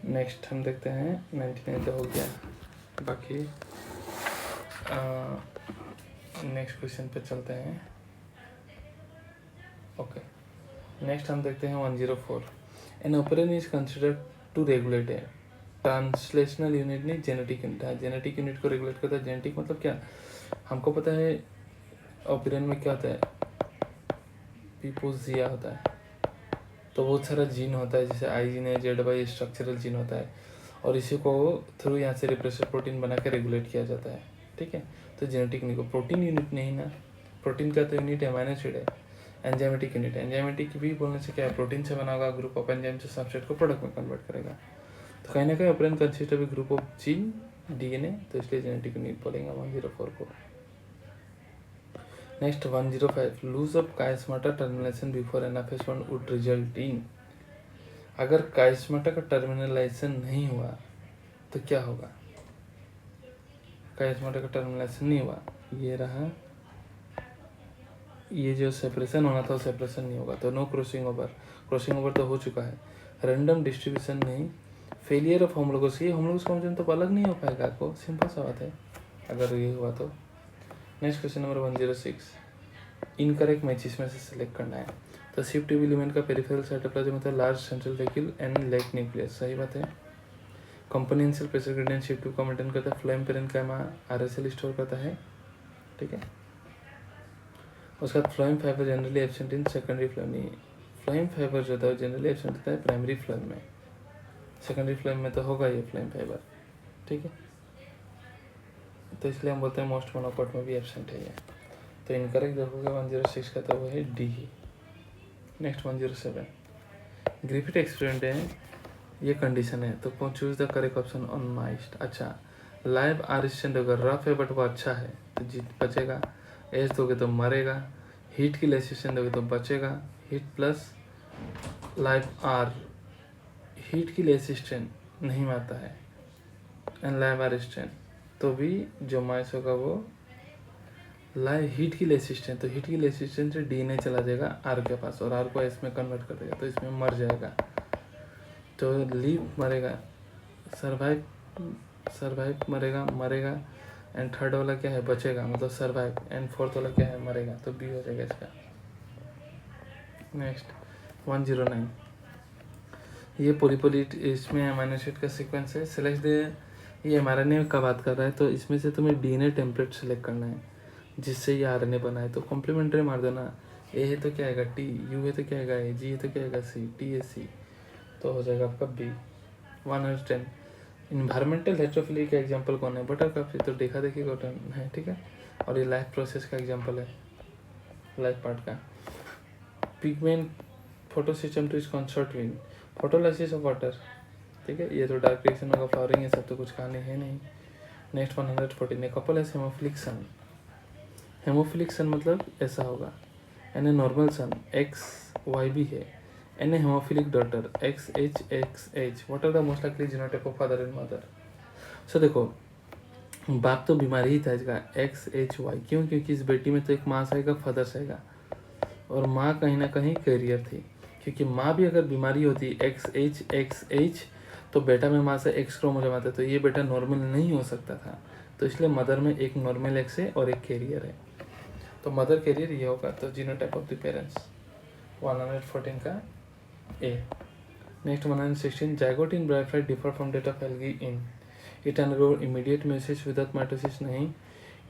Next हम देखते हैं 99 तो हो गया, बाकी नेक्स्ट क्वेश्चन पे चलते हैं। ओके, नेक्स्ट हम देखते हैं 104। An operation is considered to regulate है, ट्रांसलेशनल यूनिट नहीं जेनेटिक यूनिट है। जेनेटिक यूनिट को रेगुलेट करता है। जेनेटिक मतलब क्या, हमको पता है ऑपरेशन में क्या होता है, पीपोजिया होता है, तो बहुत सारा जीन होता है, जैसे आई जीन है, जेड वाई स्ट्रक्चरल जीन होता है, और इसी को थ्रू यहाँ से रिप्रेसर प्रोटीन बना के रेगुलेट किया जाता है। ठीक है, तो जेनेटिक यूनिट को प्रोटीन यूनिट नहीं ना, प्रोटीन का तो यूनिट अमीनो एसिड है। एंजाइमेटिक यूनिट, एंजाइमेटिक भी बोलने से क्या है, प्रोटीन से बना होगा, ग्रुप ऑफ एंजाइम से सबस्ट्रेट को प्रोडक्ट में कन्वर्ट करेगा। तो कहीं ना कहीं operation consist of group of gene DNA, तो इसलिए जेनेटिक यूनिट बोलेंगे 104 को। Next 105, loss of chiasmata termination before NF1 would result in. अगर कायस्माटा का टर्मिनलाइजेशन नहीं हुआ तो क्या होगा, कायस्माटा का टर्मिनलाइजेशन नहीं हुआ, ये रहा, ये जो सेपरेशन होना था वो सेपरेशन नहीं होगा, तो no crossing over. Crossing over तो हो चुका है। रैंडम डिस्ट्रीब्यूशन नहीं, फेलियर ऑफ होमोलोगस, ये होमोलोगस कॉम्बिनेशन तो अलग नहीं हो पाएगा आपको, सिंपल सा बात है अगर ये हुआ तो। Next question number 106, incorrect match इसमें से सिलेक्ट करना है। तो शिफ्ट एलिमेंट का पेरिफेरल साइटोप्लाज्म मतलब large central vehicle and leg nucleus, सही बात है। कंपोनेंशियल प्रेशर ग्रेडियंट शिफ्ट को मेंटेन करता है। फ्लोएम पेरेंट का RSL स्टोर करता है। ठीक है, उसके बाद phloem fibre generally absent in secondary phloem, नहीं, फ्लोएम फाइबर जो होता है जनरली एब्सेंट होता है प्राइमरी फ्लोएम में, सेकेंडरी फ्लोएम में तो होगा ये फ्लोएम फाइबर। ठीक है, तो इसलिए हम बोलते हैं मोस्ट मोनोकोट में भी एब्सेंट है ये। तो इनकरेक्ट देखोगे 106 का तो वो है डी ही। नेक्स्ट 107, ग्रिफिथ एक्सपेरिमेंट है, ये कंडीशन है, तो choose the correct option on mist. अच्छा, लाइव आरिस्टेंट अगर रफ है बट वो अच्छा है तो जीत बचेगा, एज दोगे तो मरेगा, हीट की लेसिस्टेंट दोगे तो बचेगा, heat plus live R, heat की लेसिस्टेंट नहीं मारता है, एंड लाइव आरिस्टेंट तो भी जो माइस होगा वो लाइव हीट की लेसिस्टेंट, तो हीट की लेसिस्टेंट से DNA चला जाएगा आर के पास और आर को एस में कन्वर्ट कर देगा, तो इसमें मर जाएगा, तो लीव मरेगा, सर्वाइव सर्वाइव मरेगा, एंड थर्ड वाला क्या है, बचेगा मतलब सर्वाइव, एंड फोर्थ वाला क्या है, मरेगा, तो बी हो जाएगा इसका। नेक्स्ट 109, ये पोलीपोलिट, इसमें अमीनो एसिड का सीक्वेंस है, सेलेक्ट दे, ये mRNA का बात कर रहा है, तो इसमें से तुम्हें DNA टेम्पलेट सेलेक्ट करना है जिससे ये RNA बना है, तो कॉम्प्लीमेंट्री मार देना। ए है तो क्या आएगा T, U है तो क्या आएगा A, G है तो क्या आएगा C, TAC, तो हो जाएगा आपका B। 110, इन्वायरमेंटल हेट्रोफिली का एग्जांपल कौन है, बटरकप, तो देखा देखी कॉटन है। ठीक है, और ये लाइफ प्रोसेस का एग्जांपल है, लाइफ पार्ट का। Pigment photosystem two is concert win, photolysis of water. ठीक है, ये तो डार्क रिएक्शन होगा, फ्लावरिंग, ये सब तो कुछ कहानी है नहीं। नेक्स्ट 114, कपल है हेमोफिलिक सन, हेमोफिलिक सन मतलब ऐसा होगा, an a normal son XY भी है, an a hemophilic daughter XHXH, what are the most likely genotype of father and mother. So देखो, बाप तो बीमारी ही था इसका XHY, क्यों, क्योंकि इस बेटी में तो एक माँ सहेगा फादर सहेगा, और माँ कहीं ना कहीं कैरियर थी, क्योंकि माँ भी अगर बीमारी होती XHXH तो बेटा में माँ से X क्रोमोसोम आता, तो ये बेटा नॉर्मल नहीं हो सकता था, तो इसलिए मदर में एक नॉर्मल X है और एक कैरियर है, तो मदर कैरियर ये होगा, तो जीनोटाइप ऑफ द पेरेंट्स 114 का A। Next 116, zygote in bryophyte differ from that of algae in, it undergo immediate meiosis without mitosis नहीं,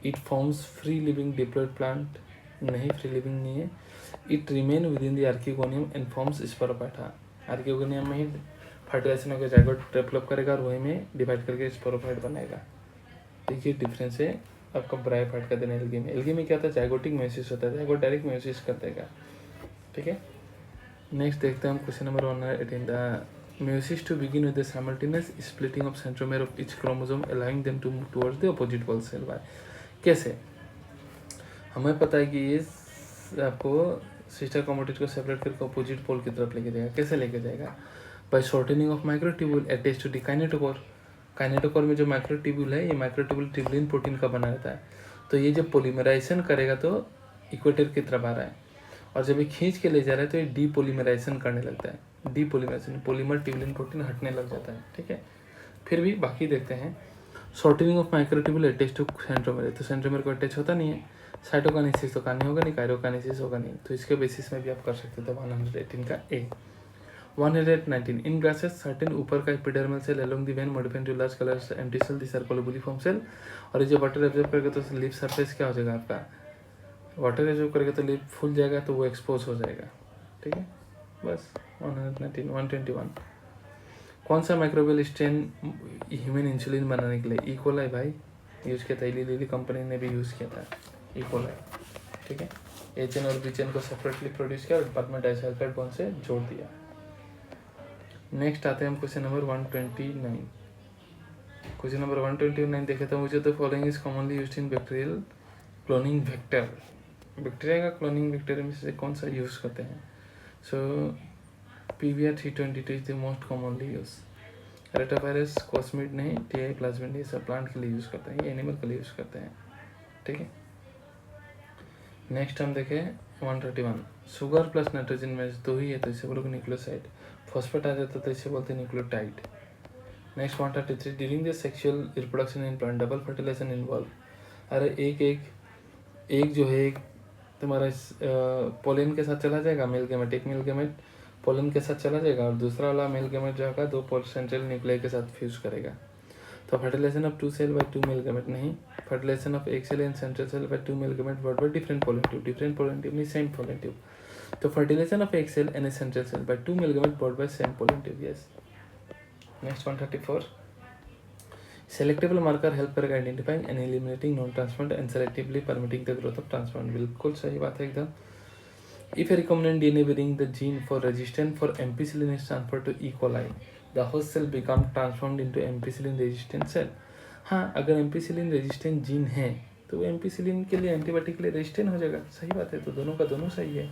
it forms free living diploid plant नहीं, फ्री लिविंग नहीं है, it remain within the archegonium and forms sporophyta, archegonium में ही fertilization होकर zygote develop करेगा और वहीं में डिवाइड करके स्पोरोफाइट बनेगा। देखिए डिफरेंस है आपका ब्रायोफाइट का देना एल्गी में। एल्गी में क्या होता है, जाइगोटिक मेयोसिस होता है, जाइगोट डायरेक्ट मेयोसिस कर देगा। ठीक है, नेक्स्ट देखते हैं हम question number 118, the meiosis to begin with the simultaneous splitting of centromere of each chromosome allowing them to move towards the opposite pole cell by। कैसे, हमें पता है कि ये आपको सिस्टर क्रोमेटिड को सेपरेट करके अपोजिट पोल की तरफ लेके जाएगा, कैसे लेके जाएगा, by shortening of microtubule attach to the kinetochore. Kinetochore में जो माइक्रोट्यूब्यूल है, ये माइक्रोट्यूब्यूल ट्यूबुलिन प्रोटीन का बना रहता है, तो ये जब पोलीमराइजेशन करेगा तो इक्वेटर की तरफ आ रहा है, और जब ये खींच के ले जा रहा है तो ये डीपोलीमराइजेशन करने लगता है, डीपोलीमराइजेशन, पॉलीमर ट्यूबुलिन प्रोटीन हटने लग जाता है, ठीक है। फिर भी बाकी देखते हैं। Shortening of microtubule attach to centromere, तो सेंट्रोमेर को अटैच होता नहीं है। साइटोकाइनेसिस तो कहानी होगा नहीं, कायरोकाइनेसिस होगा नहीं, तो इसके बेसिस में भी आप कर सकते थे 118 का ए। 119 इन ग्रासेस सर्टेन ऊपर का epidermal cell along the vein modified to large colour empty cell the सर्कुलोबुलिफॉर्म सेल, और ये जो वाटर एब्जॉर्ब करेगा तो लिप सरफेस क्या हो जाएगा आपका, वाटर एब्जॉर्ब करेगा तो लिप फूल जाएगा, तो वो एक्सपोज हो जाएगा, ठीक है। बस 119। 121 कौन सा माइक्रोबियल स्ट्रेन ह्यूमन इंसुलिन बनाने के लिए, इकोलाई भाई यूज़ किया था, इली लिली कंपनी ने भी यूज़ किया था इकोलाई, ठीक है। एचएन और बीचेन को सेपरेटली प्रोड्यूस किया और बाद में डाइसल्फाइड बॉन्ड से जोड़ दिया। नेक्स्ट आते हैं हम क्वेश्चन नंबर 129। क्वेश्चन नंबर 129 देखे तो मुझे तो following is commonly used in bacterial cloning vector, bacteria का क्लोनिंग वेक्टर में से कौन सा यूज़ करते हैं। So PVR 322 is the most commonly use. Retrovirus cosmid नहीं, TI प्लाज्मिड ये सब प्लांट के लिए यूज़ करते हैं, ये एनिमल के लिए यूज़ करते हैं, ठीक है। नेक्स्ट हम देखें 131, शुगर प्लस नाइट्रोजन में दो ही है तो इसे बोलोगे न्यूक्लियोसाइड, फॉस्फेट आ जाता है तो इसे बोलते हैं nucleotide. Next 133, during the sexual reproduction in plant double fertilisation involve. अरे एक जो है एक तुम्हारा पोलन के साथ चला जाएगा, मेल गेमेट, एक मेल गेमेट पोलन के साथ चला जाएगा और दूसरा वाला मेल गेमेट जो होगा दो सेंट्रल न्यूक्लियर के साथ फ्यूज करेगा। तो fertilization of 2 cell by 2 male gamete नहीं, फर्टिलाइजेशन ऑफ एक cell and central cell by 2 male gamete but by different pollen tube, different pollen tube नहीं सेम पोलन ट्यूब। तो फर्टिलाइजेशन ऑफ एक cell and a central cell by 2 male gamete but by same pollen tube, yes. Next 134, selectable marker help करेगा identifying and eliminating non transplant and selectively permitting the growth of transplant, बिल्कुल सही बात है एकदम। If a recombinant DNA bearing the gene for resistant for ampicillin is transferred to E. coli, the host cell become transformed into ampicillin resistant cell. हाँ, अगर ampicillin resistant gene है तो वो एम्पीसिलिन के लिए एंटीबायोटिक के लिए रेजिस्टेंट हो जाएगा, सही बात है। तो दोनों का दोनों सही है,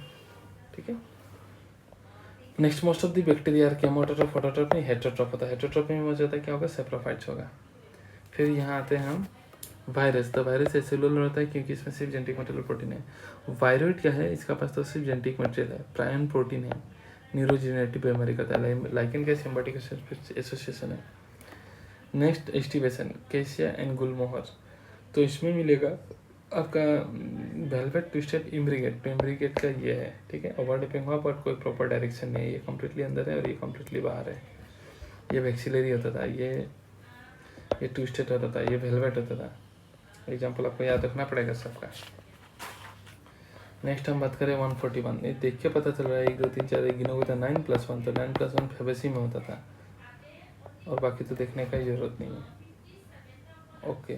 ठीक है। Next, most of the bacteria are chemotroph, autotroph नहीं, हेटरोट्रॉफ होता है। हेटरोट्रॉफ में मजा आता है क्या होगा, सेप्रोफाइट्स होगा। फिर यहाँ आते हैं हम वायरस, तो वायरस एसेलुलर होता है क्योंकि इसमें सिर्फ जेनेटिक मटेरियल प्रोटीन है। वायरोइड क्या है, इसका पास तो सिर्फ जेनेटिक मटेरियल है, प्रायन प्रोटीन है, न्यूरोजेनेटिव बीमारी करता है, लाइकेन का सिम्बायोटिक एसोसिएशन है। नेक्स्ट, एस्टिवेशन, कैसिया एंड गुलमोहर, तो इसमें मिलेगा आपका वेलवेट ट्विस्टेड इम्ब्रिगेट, तो इम्ब्रिगेट का ये है, ठीक है। ओवरलैपिंग हुआ बट कोई प्रॉपर डायरेक्शन नहीं है, ये कम्प्लीटली अंदर है और ये कम्प्लीटली बाहर है। ये वैक्सिलरी होता था, ये ट्विस्टेड होता था, ये वेलवेट होता था। एग्जाम्पल आपको याद रखना पड़ेगा सबका। नेक्स्ट हम बात करें 141, ये देख के पता चल रहा है 1 2 3 4 एक गिनोगे तो 9+1, तो 9+1 फेबेसी में होता था और बाकी तो देखने का ही जरूरत नहीं है, ओके।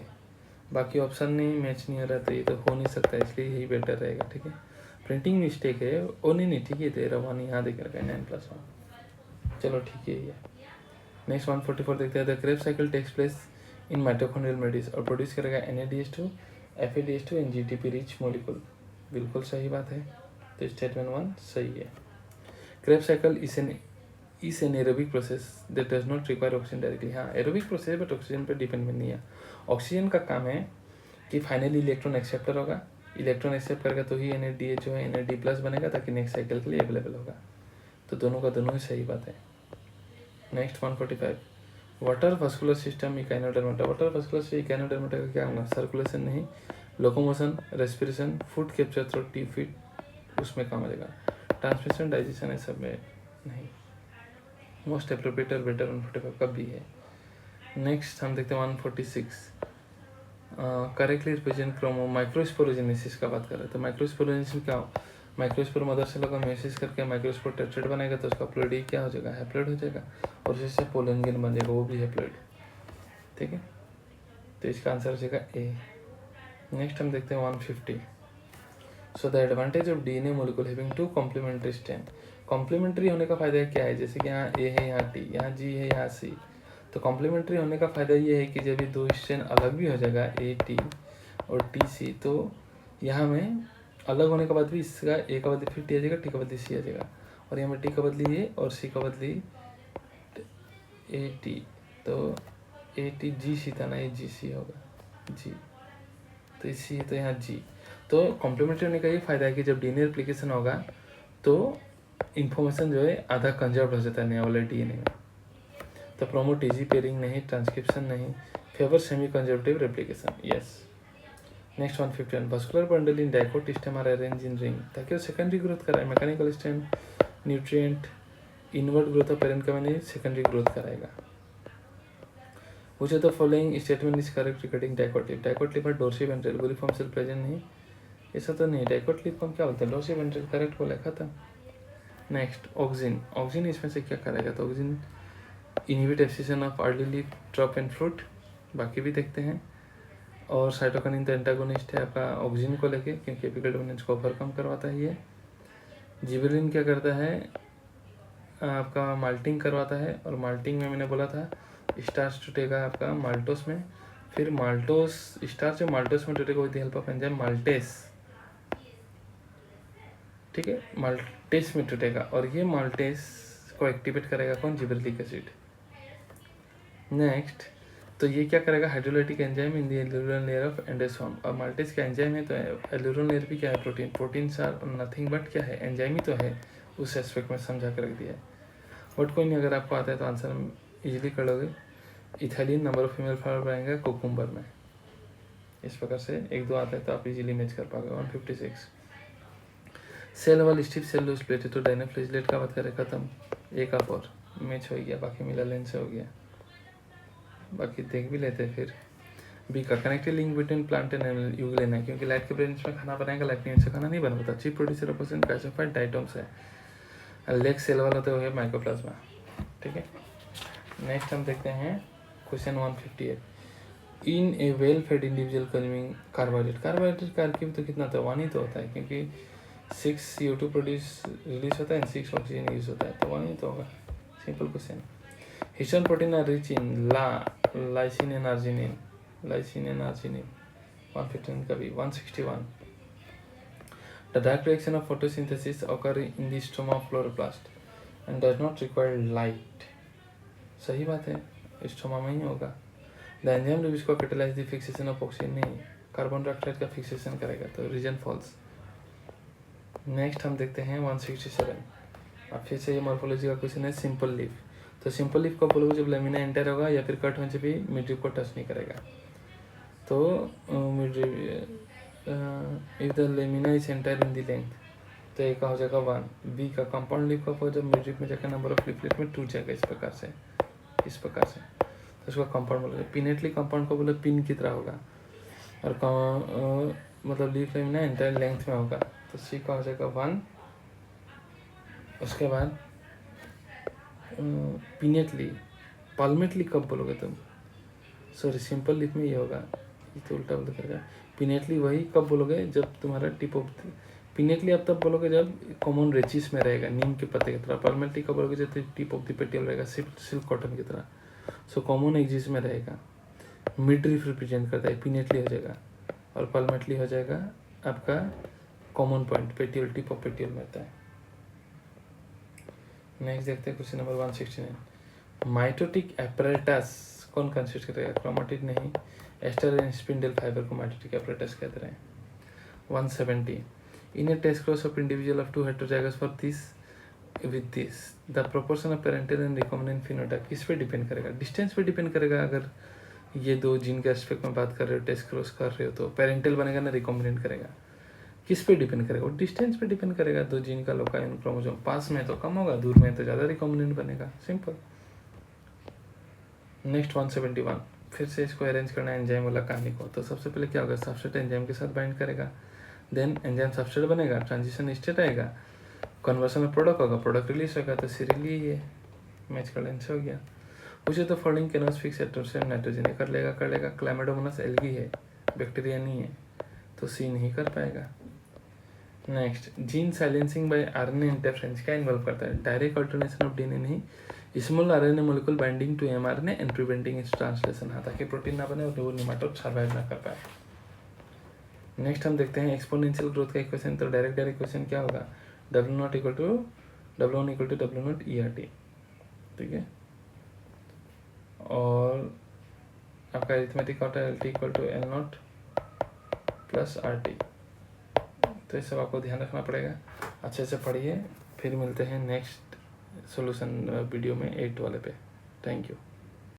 बाकी ऑप्शन नहीं मैच नहीं हो रहा तो ये तो हो नहीं सकता, इसलिए यही बेटर रहेगा, ठीक है। प्रिंटिंग मिस्टेक है, ओ नहीं ठीक है, तेरा वन यहाँ देख रखा है 9+1, चलो ठीक है ये। नेक्स्ट 144 देखते हैं, the Krebs cycle takes place in mitochondrial matrix और प्रोड्यूस करेगा NADH2 FADH2 and GTP rich molecule, बिल्कुल सही बात है। तो स्टेटमेंट 1 सही है। Krebs cycle is an aerobic process that does not require oxygen directly. हाँ, एरोबिक प्रोसेस बट ऑक्सीजन पर डिपेंडेंट नहीं है। ऑक्सीजन का काम है कि फाइनली इलेक्ट्रॉन एक्सेप्टर होगा, इलेक्ट्रॉन एक्सेप्ट करेगा तो ही NADH जो है NAD+ बनेगा ताकि नेक्स्ट साइकिल के लिए अवेलेबल होगा। तो दोनों का दोनों ही सही बात है। Next 145, water vascular system Echinodermata, water vascular से इकाइनोडर्मेटा का क्या होगा, सर्कुलेशन नहीं, locomotion, respiration, food capture through T feed उसमें काम आएगा, ट्रांसमिशन डाइजेशन है सब में नहीं। मोस्ट एप्रोप्रिएट और बेटर 145 का भी है। नेक्स्ट हम देखते हैं 146, करेक्टली रिप्रेजेंट क्रोमो माइक्रोस्पोरोजेनेसिस का बात कर रहे हैं। तो माइक्रोस्पोरोजेनेसिस क्या हो, माइक्रोस्पोर मदर सेल का म्यूसिस करके माइक्रोस्पोर टेट्रेट बनेगा तो उसका प्लोडी क्या हो जाएगा, हैप्लोइड हो जाएगा और उससे पोलन ग्रेन बन जाएगा, वो भी हैप्लोइड, ठीक है। तो इसका आंसर हो जाएगा ए। नेक्स्ट हम देखते हैं 150, so the advantage of DNA molecule having 2 complementary strand, complementary होने का फायदा क्या है, जैसे कि यहाँ A है, यहाँ T, यहाँ G है, यहाँ C, तो कॉम्प्लीमेंट्री होने का फायदा ये है कि जब ये 2 स्ट्रैंड अलग भी हो जाएगा AT और TC, तो यहाँ में अलग होने के बाद भी इसका A का बदली फिर T आ जाएगा, T का बदली C आ जाएगा और यहाँ में T का बदली A और C का बदली AT, तो ATGC था ना, ये GC होगा G, तो इसी तो यहाँ G। तो कॉम्प्लीमेंट्री होने का ये फायदा है कि जब DNA रेप्लिकेशन होगा तो इंफॉर्मेशन जो है आधा कंजर्व हो जाता है नया वाले डीएनए में। तो प्रमोट इजी पेयरिंग नहीं, ट्रांसक्रिप्शन नहीं, favour semi conservative replication, yes. Next 151 vascular bundle in dicot stem are arranged in ring ताकि वो सेकेंडरी ग्रोथ कराए। Mechanical stem nutrient invert growth of parent का मैंने सेकेंडरी ग्रोथ कराएगा। Which of the following statement is correct regarding dicot leaf? Dicot leaf और डोर्सिवेंट्रल गुलिफॉर्म cell present नहीं, ऐसा तो नहीं। डाइकोट लीफ को हम क्या बोलते हैं? डोर्सिवेंट्रल, करेक्ट बोला, खत्म। नेक्स्ट ऑक्सिन, ऑक्सिन इसमें से क्या करेगा? तो auxin inhibit abscission of early leaf drop and fruit, बाकी भी देखते हैं। और साइटोकिनिन तो एंटागोनिस्ट है आपका ऑक्सिन को लेके, क्योंकि एपिकल डोमिनेंस को ओवरकम करवाता है ये। जिबेलिन क्या करता है? आपका माल्टिंग करवाता है, और माल्टिंग में मैंने बोला था स्टार्च टूटेगा आपका माल्टोस में, फिर माल्टोस स्टार्च माल्टोस में टूटेगा with help of enzyme maltase, ठीक है, माल्टेस में टूटेगा, और ये माल्टेस को एक्टिवेट करेगा कौन? Gibberellic acid. नेक्स्ट, तो ये क्या करेगा? Hydrolytic enzyme in the aleurone layer of endosperm. और माल्टेस का एंजाइम है, तो एल्यूरोल लेयर भी क्या है? Protein. Proteins are nothing but क्या है? एंजाइम ही तो है, उस एस्पेक्ट में समझा कर रख दिया है। बट कोई नहीं, अगर आपको आता है तो आंसर इजीली कर लोगे। Ethylene number of female flower बनाएगा कोकुम्बर में, इस प्रकार से 1-2 आता है तो आप इजीली मैच कर पाओगे। 156 cell wall stiff cellulose plated तो डाइनोफ्लेजिलेट का बात करें, खत्म। एक आप और मैच हो गया, बाकी मिला लेंस से हो गया, बाकी देख भी लेते हैं। फिर बी का connected link between plant and animal, यूग लेना है, क्योंकि लाइट के प्रेजेंस में खाना बनाएगा, लाइट नहीं से खाना नहीं बन पाता। Chief producer of calcium diatoms है। लेग सेल वाला तो है माइकोप्लाज्मा, ठीक है। नेक्स्ट हम देखते हैं question 158। In a well fed individual consuming carbohydrate, carbohydrate का आर्किव तो कितना था? 1 ही तो होता है, क्योंकि 6 CO2 प्रोड्यूस रिलीज होता है, 6 ऑक्सीजन यूज होता है, तो 1 ही तो होगा। Simple question. Histone protein are rich in lysine and arginine, lysine and arginine. 159 का भी। 161 the direct reaction of photosynthesis occur in the stroma of chloroplast and does not require light, सही बात है, स्टोमा में ही होगा। द एंजाइम यूज्ड को catalyse the fixation of oxygen, नहीं, carbon dioxide का फिक्सेशन करेगा, तो रीजन फॉल्स। नेक्स्ट हम देखते हैं 167। अब फिर से ये मॉर्फोलॉजी का क्वेश्चन है। सिंपल लीफ, तो सिंपल लीफ कब बोलोगे? जब लेमिना एंटर होगा या फिर कट होने से भी मिडरिप को टच नहीं करेगा। तो midrib if the lamina is enter in the length, तो ए का हो जाएगा 1। बी का कंपाउंड लीफ कब हो? जब मिडरिप में जाकर नंबर ऑफ लीफलेट में टूट जाएगा, इस प्रकार से, इस प्रकार से, तो उसका कंपाउंड बोलोगे। पिनेटली कंपाउंड को बोले पिन की तरह होगा, और मतलब लीफ लेमिना एंटायर लेंथ में होगा, तो सी का हो जाएगा 1। उसके बाद पिनेटली, पाल्मेटली कब बोलोगे तुम? सॉरी, सिंपल लीफ में ये होगा, ये तो उल्टा बोल करेगा। पिनेटली वही कब बोलोगे? जब तुम्हारा टिप ऑफ, पिनेटली आप तब बोलोगे जब कॉमन रेचिस में रहेगा, नीम के पत्ते की तरह। पाल्मेटली कब बोलोगे? जब टिप ऑफ द पेटियल रहेगा, सिल्क कॉटन की तरह। सो कॉमन एक्सिस में रहेगा, मिड रीफ रिप्रेजेंट करता है, पिनेटली हो जाएगा, और पाल्मेटली हो जाएगा आपका common point, petiole, tip of petiole में रहता है। नेक्स्ट देखते हैं क्वेश्चन नंबर 169। माइटोटिक एपरेटस कौन कंसिस्ट करेगा? क्रोमेटिड नहीं, एस्टर एंड स्पिंडल फाइबर को माइटोटिक एपरेटस कहते हैं। 170 in a test cross of individual of 2 heterozygous for this with this the proportion of parental and recombinant phenotype किस पे depend करेगा? Distance पे डिपेंड करेगा। अगर ये 2 जीन के एस्पेक्ट में बात कर रहे हो, टेस्ट क्रॉस कर रहे हो, तो पेरेंटल बनेगा ना रिकॉम्बिनेंट करेगा। किस पे डिपेंड करेगा? वो डिस्टेंस पे डिपेंड करेगा। 2 जीन का लोकाइन क्रोमोसोम पास में तो कम होगा, दूर में तो ज़्यादा रिकॉम्बिनेंट बनेगा, सिंपल। नेक्स्ट 171 फिर से इसको अरेंज करना है एंजाइम वाला कहानी को। तो सबसे पहले क्या होगा? सबस्ट्रेट एंजाइम के साथ बाइंड करेगा, देन एंजाइम सबस्ट्रेट बनेगा, ट्रांजिशन स्टेट आएगा, कन्वर्सन में प्रोडक्ट होगा, प्रोडक्ट रिलीज होगा, तो सीरियली ये मैच का लेंस हो गया। पूछे तो फॉलोइंग कैनोस फिक्स एट्रोसियम नाइट्रोजन कर लेगा। क्लैमिडोमोनास एल्गी है, बैक्टीरिया नहीं है, तो सी नहीं कर पाएगा। Next, gene silencing by RNA interference क्या इन्वॉल्व करता है? डायरेक्ट अल्टरनेशन ऑफ डीएनए नहीं, small RNA molecule binding to mRNA and preventing its translation, हाँ, ताकि प्रोटीन ना बने और वो निमाटोड सर्वाइव ना कर पाए। नेक्स्ट हम देखते हैं एक्सपोनेंशियल ग्रोथ का इक्वेशन। तो डायरेक्ट क्वेश्चन क्या होगा? W0 equal to W1 equal to W0 ERT, ठीक है। और आपका अरिथमेटिक होता है LT equal to L0 plus RT। तो ये सब आपको ध्यान रखना पड़ेगा, अच्छे से पढ़िए, फिर मिलते हैं नेक्स्ट सॉल्यूशन वीडियो में 8 वाले पे। Thank you.